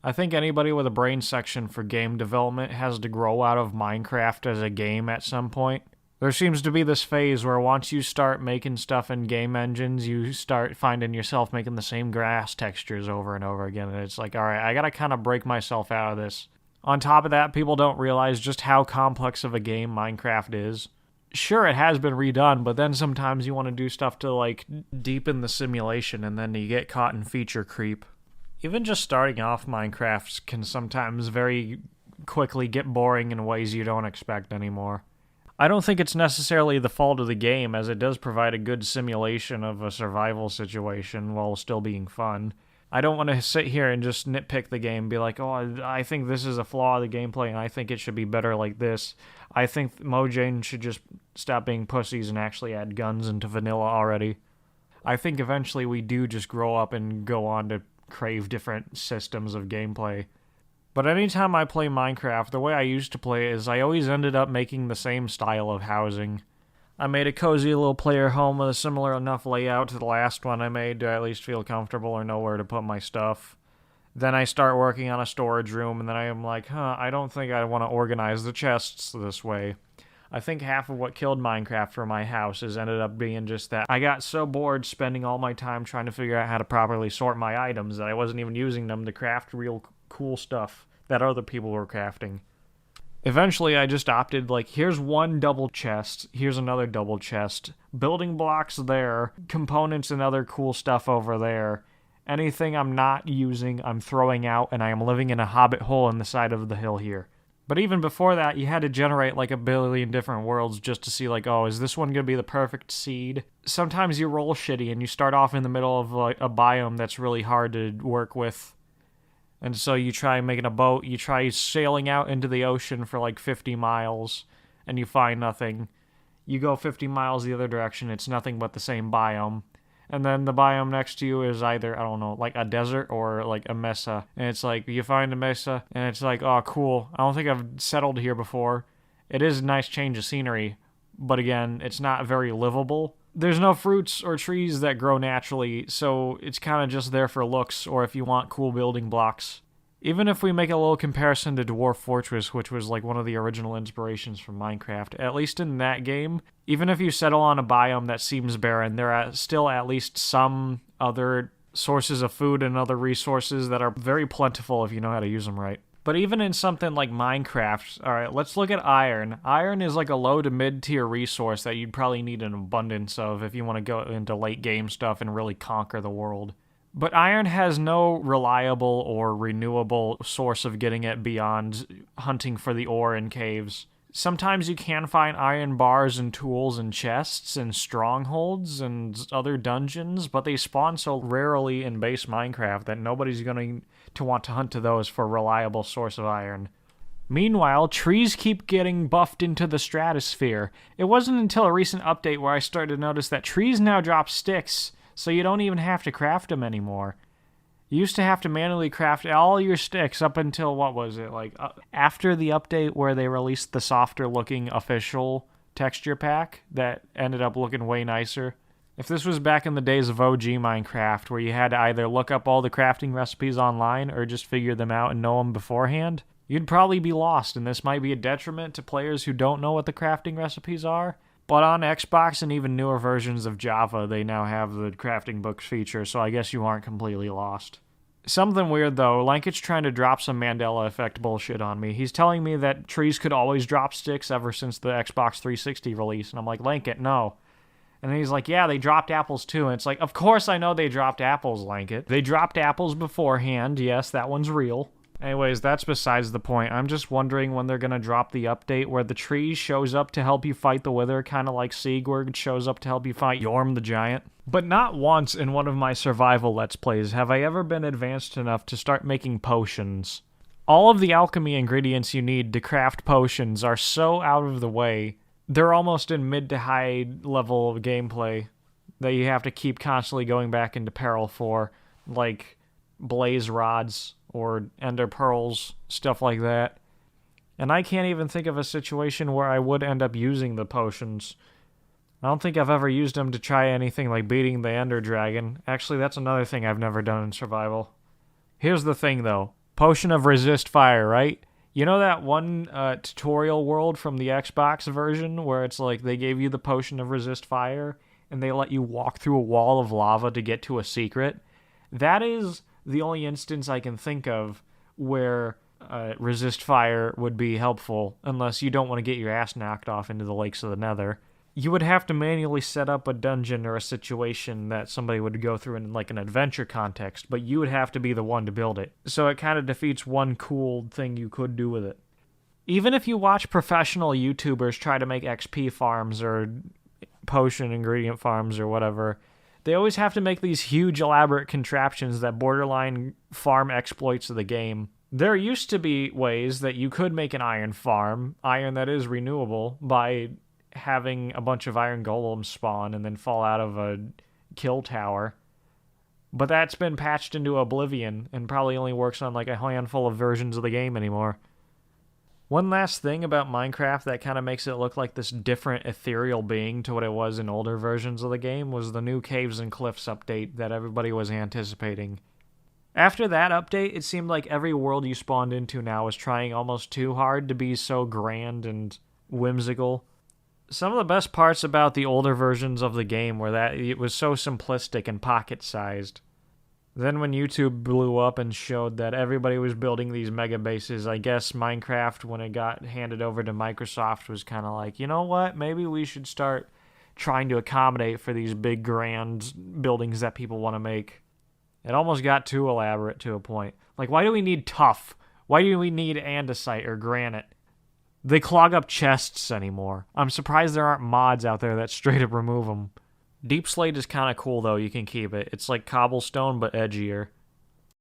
I think anybody with a brain section for game development has to grow out of Minecraft as a game at some point. There seems to be this phase where once you start making stuff in game engines, you start finding yourself making the same grass textures over and over again, and it's like, alright, I gotta kind of break myself out of this. On top of that, people don't realize just how complex of a game Minecraft is. Sure, it has been redone, but then sometimes you want to do stuff to, like, deepen the simulation, and then you get caught in feature creep. Even just starting off Minecraft can sometimes very quickly get boring in ways you don't expect anymore. I don't think it's necessarily the fault of the game, as it does provide a good simulation of a survival situation while still being fun. I don't want to sit here and just nitpick the game and be like, oh, I think this is a flaw of the gameplay and I think it should be better like this. I think Mojang should just stop being pussies and actually add guns into vanilla already. I think eventually we do just grow up and go on to crave different systems of gameplay. But anytime I play Minecraft, the way I used to play it is I always ended up making the same style of housing. I made a cozy little player home with a similar enough layout to the last one I made to at least feel comfortable or know where to put my stuff. Then I start working on a storage room, and then I am like, I don't think I want to organize the chests this way. I think half of what killed Minecraft for my house has ended up being just that. I got so bored spending all my time trying to figure out how to properly sort my items that I wasn't even using them to craft real cool stuff that other people were crafting. Eventually, I just opted, like, here's one double chest, here's another double chest, building blocks there, components and other cool stuff over there. Anything I'm not using, I'm throwing out, and I am living in a hobbit hole in the side of the hill here. But even before that, you had to generate like a billion different worlds just to see, like, oh, is this one going to be the perfect seed? Sometimes you roll shitty and you start off in the middle of like a biome that's really hard to work with. And so you try making a boat, you try sailing out into the ocean for like 50 miles, and you find nothing. You go 50 miles the other direction, it's nothing but the same biome. And then the biome next to you is either, I don't know, like a desert or like a mesa. And it's like, you find a mesa, and it's like, oh, cool. I don't think I've settled here before. It is a nice change of scenery, but again, it's not very livable. There's no fruits or trees that grow naturally, so it's kind of just there for looks, or if you want cool building blocks. Even if we make a little comparison to Dwarf Fortress, which was like one of the original inspirations from Minecraft, at least in that game, even if you settle on a biome that seems barren, there are still at least some other sources of food and other resources that are very plentiful if you know how to use them right. But even in something like Minecraft, alright, let's look at iron. Iron is like a low to mid-tier resource that you'd probably need an abundance of if you want to go into late game stuff and really conquer the world. But iron has no reliable or renewable source of getting it beyond hunting for the ore in caves. Sometimes you can find iron bars and tools and chests and strongholds and other dungeons, but they spawn so rarely in base Minecraft that nobody's going to want to hunt to those for a reliable source of iron. Meanwhile, trees keep getting buffed into the stratosphere. It wasn't until a recent update where I started to notice that trees now drop sticks, so you don't even have to craft them anymore. You used to have to manually craft all your sticks up until, what was it, like, after the update where they released the softer-looking official texture pack that ended up looking way nicer. If this was back in the days of OG Minecraft, where you had to either look up all the crafting recipes online or just figure them out and know them beforehand, you'd probably be lost, and this might be a detriment to players who don't know what the crafting recipes are. But on Xbox and even newer versions of Java, they now have the crafting books feature, so I guess you aren't completely lost. Something weird, though. Lanket's trying to drop some Mandela effect bullshit on me. He's telling me that trees could always drop sticks ever since the Xbox 360 release, and I'm like, Lanket, no. And then he's like, yeah, they dropped apples too. And it's like, of course I know they dropped apples, Lanket. They dropped apples beforehand. Yes, that one's real. Anyways, that's besides the point. I'm just wondering when they're going to drop the update where the tree shows up to help you fight the Wither, kind of like Sigurd shows up to help you fight Yorm the Giant. But not once in one of my survival Let's Plays have I ever been advanced enough to start making potions. All of the alchemy ingredients you need to craft potions are so out of the way, they're almost in mid to high level of gameplay that you have to keep constantly going back into peril for, like blaze rods or ender pearls, stuff like that. And I can't even think of a situation where I would end up using the potions. I don't think I've ever used them to try anything like beating the ender dragon. Actually, that's another thing I've never done in survival. Here's the thing, though. Potion of resist fire, right? You know that one tutorial world from the Xbox version where it's like they gave you the potion of resist fire and they let you walk through a wall of lava to get to a secret? That is the only instance I can think of where resist fire would be helpful, unless you don't want to get your ass knocked off into the lakes of the Nether. You would have to manually set up a dungeon or a situation that somebody would go through in like an adventure context, but you would have to be the one to build it. So it kind of defeats one cool thing you could do with it. Even if you watch professional YouTubers try to make XP farms or potion ingredient farms or whatever, they always have to make these huge elaborate contraptions that borderline farm exploits of the game. There used to be ways that you could make an iron farm, iron that is renewable, by having a bunch of iron golems spawn and then fall out of a kill tower. But that's been patched into oblivion and probably only works on like a handful of versions of the game anymore. One last thing about Minecraft that kind of makes it look like this different ethereal being to what it was in older versions of the game was the new Caves and Cliffs update that everybody was anticipating. After that update, it seemed like every world you spawned into now was trying almost too hard to be so grand and whimsical. Some of the best parts about the older versions of the game were that it was so simplistic and pocket-sized. Then when YouTube blew up and showed that everybody was building these mega bases, I guess Minecraft, when it got handed over to Microsoft, was kind of like, you know what, maybe we should start trying to accommodate for these big, grand buildings that people want to make. It almost got too elaborate to a point. Like, why do we need tuff? Why do we need andesite or granite? They clog up chests anymore. I'm surprised there aren't mods out there that straight up remove them. Deep slate is kind of cool, though. You can keep it. It's like cobblestone, but edgier.